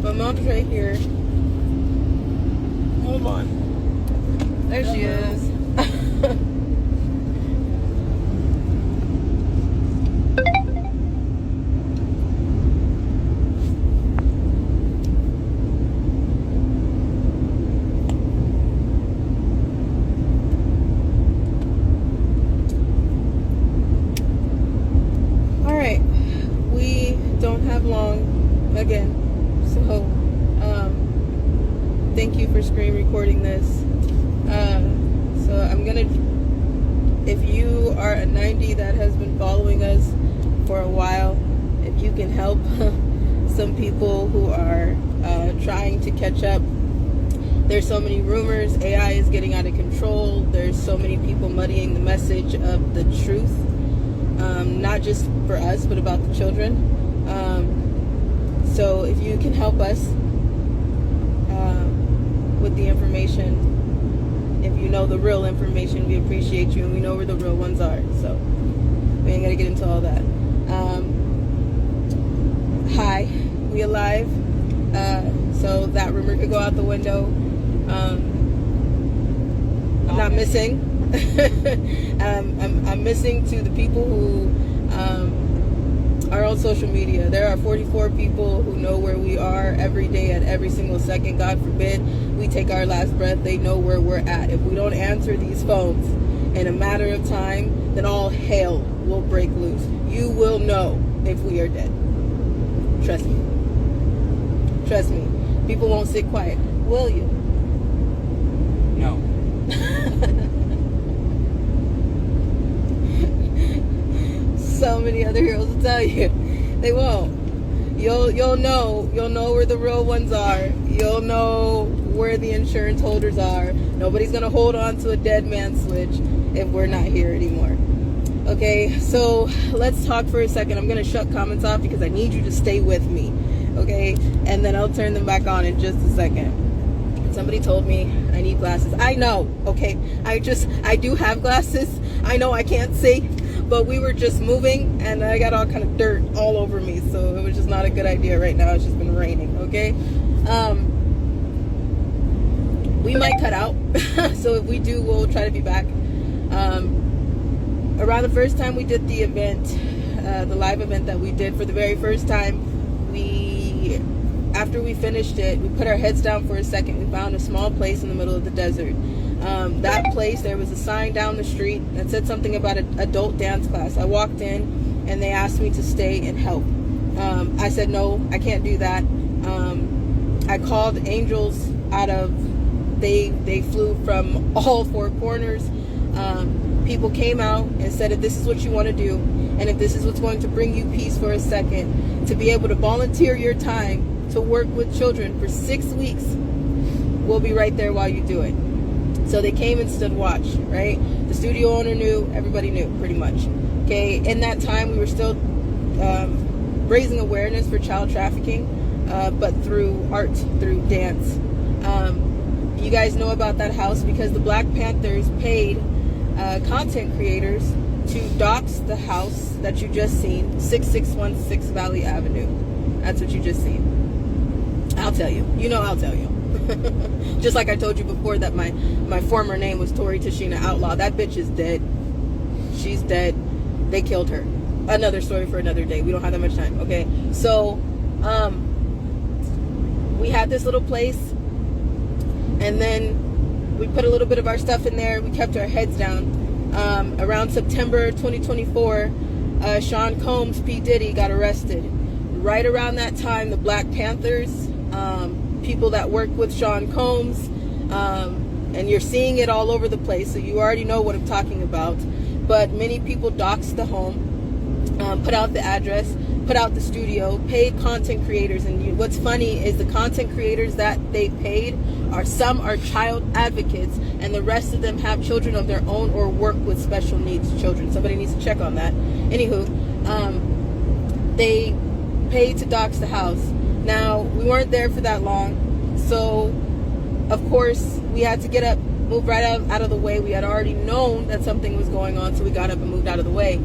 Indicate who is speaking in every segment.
Speaker 1: My mom's right here.
Speaker 2: Hold on.
Speaker 1: There she is. All right, we don't have long again, so thank you for screen recording this. So I'm gonna, if you are a 90 that has been following us for a while, if you can help some people who are trying to catch up. There's so many rumors, AI is getting out of control, there's so many people muddying the message of the truth, not just for us, but about the children. So if you can help us with the information, if you know the real information, we appreciate you, and we know where the real ones are. So we ain't gonna get into all that. Hi, we alive. So that rumor could go out the window. I'm not missing. I'm missing to the people who are on social media. There are 44 people who know where we are every day at every single second. God forbid we take our last breath. They know where we're at. If we don't answer these phones in a matter of time, then all hell will break loose. You will know if we are dead. Trust me. Trust me. People won't sit quiet. Will you?
Speaker 2: No.
Speaker 1: So many other heroes will tell you they won't. You'll know where the real ones are. You'll know where the insurance holders are. Nobody's gonna hold on to a dead man switch if we're not here anymore. Okay, so let's talk for a second. I'm gonna shut comments off because I need you to stay with me. Okay, and then I'll turn them back on in just a second. Somebody told me I need glasses. I know. Okay, I do have glasses. I know I can't see. But we were just moving, and I got all kind of dirt all over me, so it was just not a good idea right now. It's just been raining, okay? We might cut out, so if we do, we'll try to be back. Around the first time we did the event, the live event that we did for the very first time, after we finished it, we put our heads down for a second. We found a small place in the middle of the desert. That place, there was a sign down the street that said something about an adult dance class. I walked in and they asked me to stay and help. I said, no, I can't do that. I called angels out of, they flew from all four corners. People came out and said, if this is what you want to do, and if this is what's going to bring you peace for a second, to be able to volunteer your time to work with children for 6 weeks, we'll be right there while you do it. So they came and stood watch, right? The studio owner knew, everybody knew, pretty much. Okay, in that time, we were still raising awareness for child trafficking, but through art, through dance. You guys know about that house because the Black Panthers paid content creators to dox the house that you just seen, 6616 Valley Avenue. That's what you just seen. I'll tell you. You know I'll tell you. Just like I told you before that my former name was Tori Tashina Outlaw. That bitch is dead. She's dead. They killed her. Another story for another day. We don't have that much time. Okay. So we had this little place, and then we put a little bit of our stuff in there. We kept our heads down. Around September 2024, Sean Combs, P. Diddy, got arrested. Right around that time, the Black Panthers, people that work with Sean Combs, and you're seeing it all over the place, so you already know what I'm talking about. But many people doxed the home, put out the address, put out the studio, paid content creators. And what's funny is the content creators that they paid some are child advocates, and the rest of them have children of their own or work with special needs children. Somebody needs to check on that. Anywho, they paid to dox the house. Now, we weren't there for that long, so of course we had to get up, move right out of the way. We had already known that something was going on, so we got up and moved out of the way.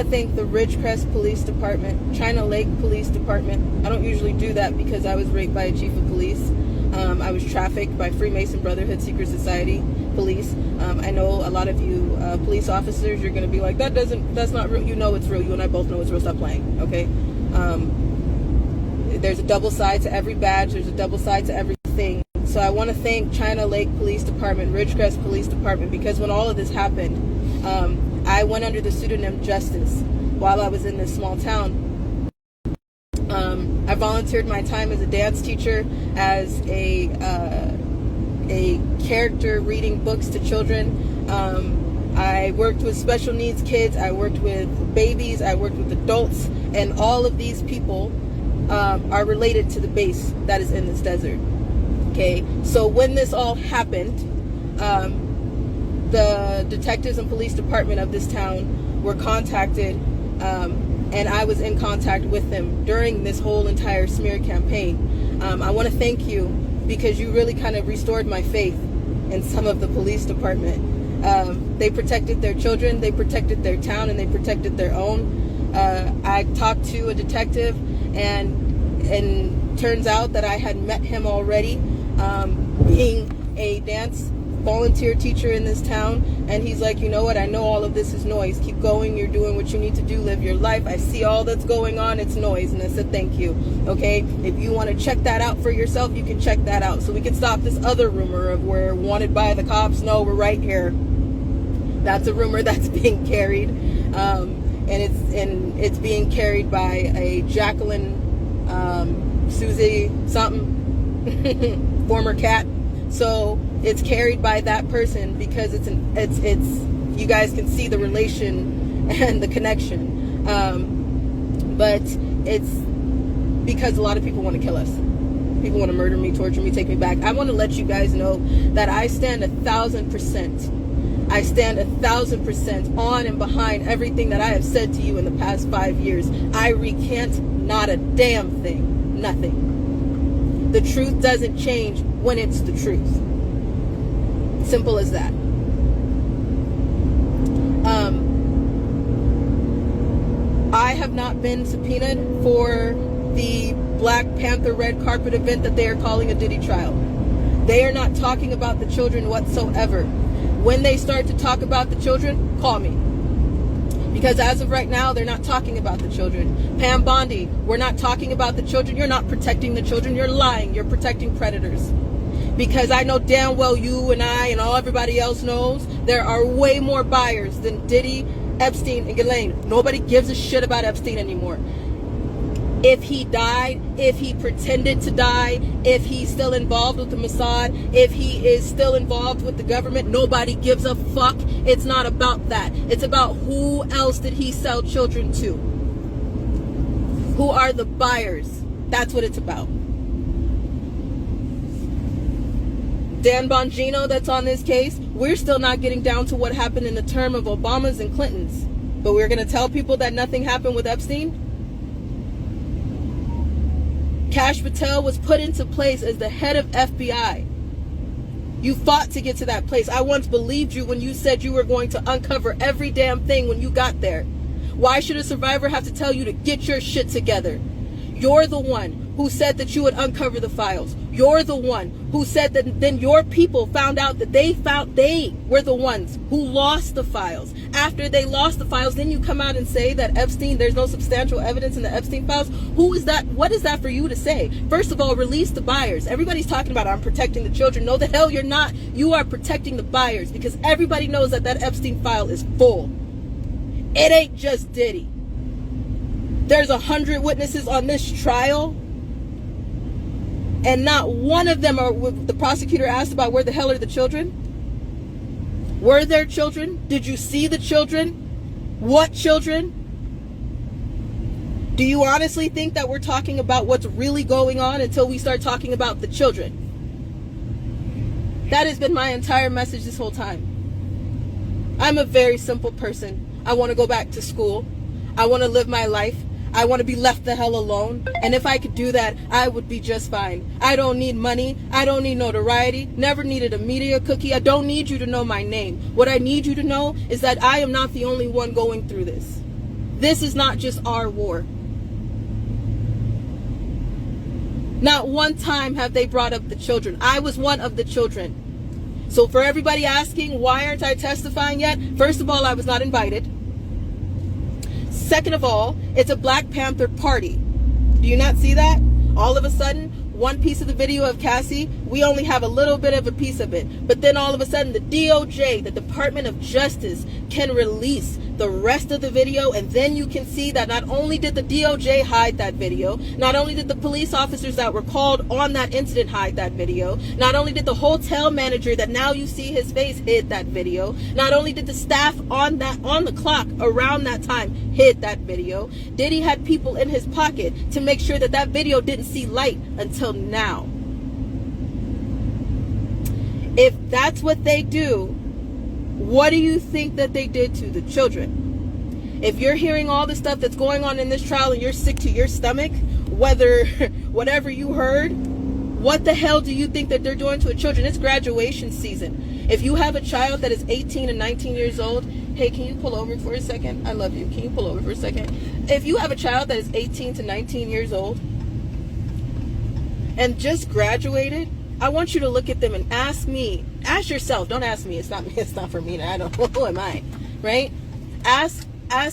Speaker 1: to thank the Ridgecrest Police Department, China Lake Police Department. I don't usually do that because I was raped by a chief of police. I was trafficked by Freemason Brotherhood Secret Society police. I know a lot of you police officers, you're going to be like, that's not real. You know it's real. You and I both know it's real. Stop playing, okay? There's a double side to every badge. There's a double side to everything. So I want to thank China Lake Police Department, Ridgecrest Police Department, because when all of this happened, I went under the pseudonym Justice while I was in this small town. I volunteered my time as a dance teacher, as a character reading books to children. I worked with special needs kids. I worked with babies. I worked with adults, and all of these people are related to the base that is in this desert. Okay, so when this all happened, the detectives and police department of this town were contacted, and I was in contact with them during this whole entire smear campaign. I want to thank you because you really kind of restored my faith in some of the police department. They protected their children, they protected their town, and they protected their own. I talked to a detective, and turns out that I had met him already, being a dance volunteer teacher in this town, and he's like, you know what, I know all of this is noise. Keep going, you're doing what you need to do, live your life. I see all that's going on, it's noise. And I said, thank you. Okay, if you want to check that out for yourself, you can check that out, so we can stop this other rumor of we're wanted by the cops. No, we're right here. That's a rumor that's being carried, and it's being carried by a Jacqueline Susie something former cat. So it's carried by that person because it's you guys can see the relation and the connection, but it's because a lot of people want to kill us. People want to murder me, torture me, take me back. I want to let you guys know that I stand 1,000%. I stand 1,000% on and behind everything that I have said to you in the past 5 years. I recant not a damn thing, nothing. The truth doesn't change when it's the truth. Simple as that. I have not been subpoenaed for the Black Panther red carpet event that they are calling a Diddy trial. They are not talking about the children whatsoever. When they start to talk about the children, call me. Because as of right now, they're not talking about the children. Pam Bondi, we're not talking about the children. You're not protecting the children. You're lying. You're protecting predators. Because I know damn well you and I and all everybody else knows there are way more buyers than Diddy, Epstein, and Ghislaine. Nobody gives a shit about Epstein anymore. If he died, if he pretended to die, if he's still involved with the Mossad, if he is still involved with the government, nobody gives a fuck. It's not about that. It's about who else did he sell children to? Who are the buyers? That's what it's about. Dan Bongino that's on this case, we're still not getting down to what happened in the term of Obama's and Clinton's. But we're going to tell people that nothing happened with Epstein? Kash Patel was put into place as the head of FBI. You fought to get to that place. I once believed you when you said you were going to uncover every damn thing when you got there. Why should a survivor have to tell you to get your shit together? You're the one who said that you would uncover the files. You're the one who said that then your people found out that they were the ones who lost the files. After they lost the files, then you come out and say that Epstein, there's no substantial evidence in the Epstein files. Who is that? What is that for you to say? First of all, release the buyers. Everybody's talking about I'm protecting the children. No, the hell you're not. You are protecting the buyers because everybody knows that that Epstein file is full. It ain't just Diddy. There's 100 witnesses on this trial, and not one of them are. The prosecutor asked about where the hell are the children? Were there children? Did you see the children? What children? Do you honestly think that we're talking about what's really going on until we start talking about the children? That has been my entire message this whole time. I'm a very simple person. I want to go back to school. I want to live my life. I want to be left the hell alone. And if I could do that, I would be just fine. I don't need money. I don't need notoriety. Never needed a media cookie. I don't need you to know my name. What I need you to know is that I am not the only one going through this. This is not just our war. Not one time have they brought up the children. I was one of the children. So for everybody asking, why aren't I testifying yet? First of all, I was not invited. Second of all, it's a Black Panther party. Do you not see that? All of a sudden, one piece of the video of Cassie, we only have a little bit of a piece of it. But then all of a sudden, the DOJ, the Department of Justice, can release the rest of the video, and then you can see that not only did the DOJ hide that video, not only did the police officers that were called on that incident hide that video, not only did the hotel manager that now you see his face hid that video, not only did the staff on the clock around that time hid that video, Diddy had people in his pocket to make sure that that video didn't see light until now. If that's what they do, what do you think that they did to the children? If you're hearing all the stuff that's going on in this trial and you're sick to your stomach, whatever you heard, what the hell do you think that they're doing to the children? It's graduation season. If you have a child that is 18 and 19 years old, hey, can you pull over for a second? I love you. Can you pull over for a second? If you have a child that is 18 to 19 years old and just graduated, I want you to look at them and ask yourself, don't ask me, it's not for me, I don't know, who am I, right? Ask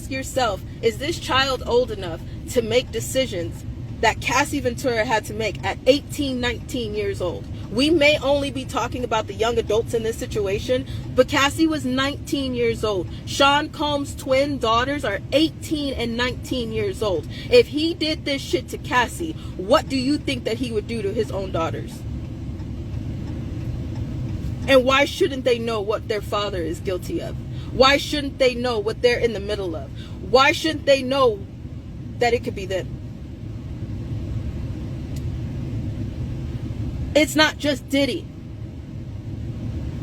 Speaker 1: yourself, is this child old enough to make decisions that Cassie Ventura had to make at 18, 19 years old? We may only be talking about the young adults in this situation, but Cassie was 19 years old. Sean Combs' twin daughters are 18 and 19 years old. If he did this shit to Cassie, what do you think that he would do to his own daughters? And why shouldn't they know what their father is guilty of? Why shouldn't they know what they're in the middle of? Why shouldn't they know that it could be them? It's not just Diddy.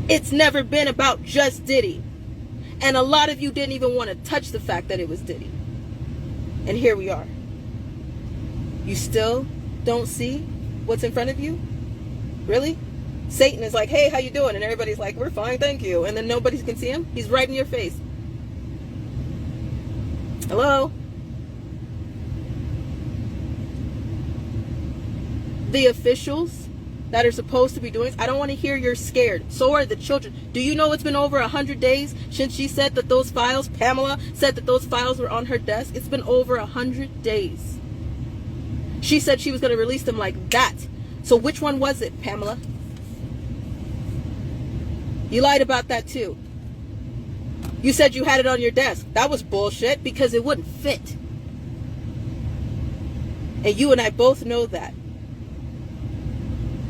Speaker 1: It's never been about just Diddy. And a lot of you didn't even want to touch the fact that it was Diddy. And here we are. You still don't see what's in front of you? Really? Satan is like, hey, how you doing? And everybody's like, we're fine, thank you. And then nobody can see him. He's right in your face. Hello? The officials that are supposed to be doing, I don't want to hear you're scared. So are the children. Do you know it's been over 100 days since she said that those files, Pamela said that those files were on her desk? It's been over 100 days. She said she was going to release them like that. So which one was it, Pamela? You lied about that too. You said you had it on your desk. That was bullshit because it wouldn't fit. And you and I both know that.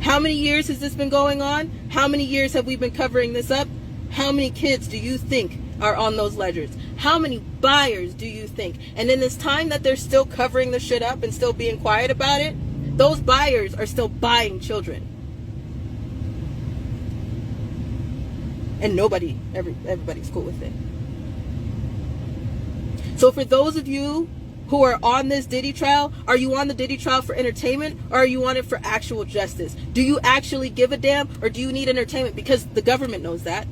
Speaker 1: How many years has this been going on? How many years have we been covering this up? How many kids do you think are on those ledgers? How many buyers do you think? And in this time that they're still covering the shit up and still being quiet about it, those buyers are still buying children. And everybody's cool with it. So for those of you who are on this Diddy trial, are you on the Diddy trial for entertainment or are you on it for actual justice? Do you actually give a damn or do you need entertainment? Because the government knows that.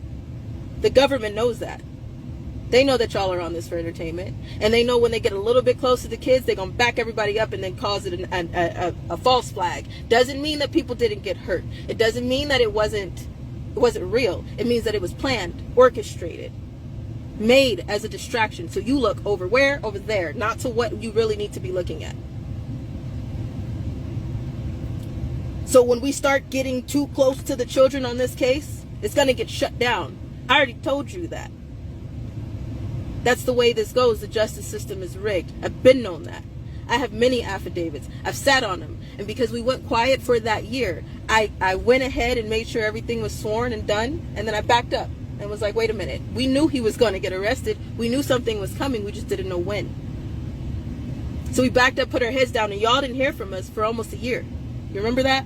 Speaker 1: The government knows that. They know that y'all are on this for entertainment. And they know when they get a little bit close to the kids, they're going to back everybody up and then cause it a false flag. Doesn't mean that people didn't get hurt. It doesn't mean that it wasn't real. It means that it was planned, orchestrated, made as a distraction. So you look over where? Over there, not to what you really need to be looking at. So when we start getting too close to the children on this case, it's going to get shut down. I already told you that. That's the way this goes. The justice system is rigged. I've been known that. I have many affidavits. I've sat on them. And because we went quiet for that year, I went ahead and made sure everything was sworn and done. And then I backed up and was like, wait a minute. We knew he was going to get arrested. We knew something was coming. We just didn't know when. So we backed up, put our heads down, and y'all didn't hear from us for almost a year. You remember that?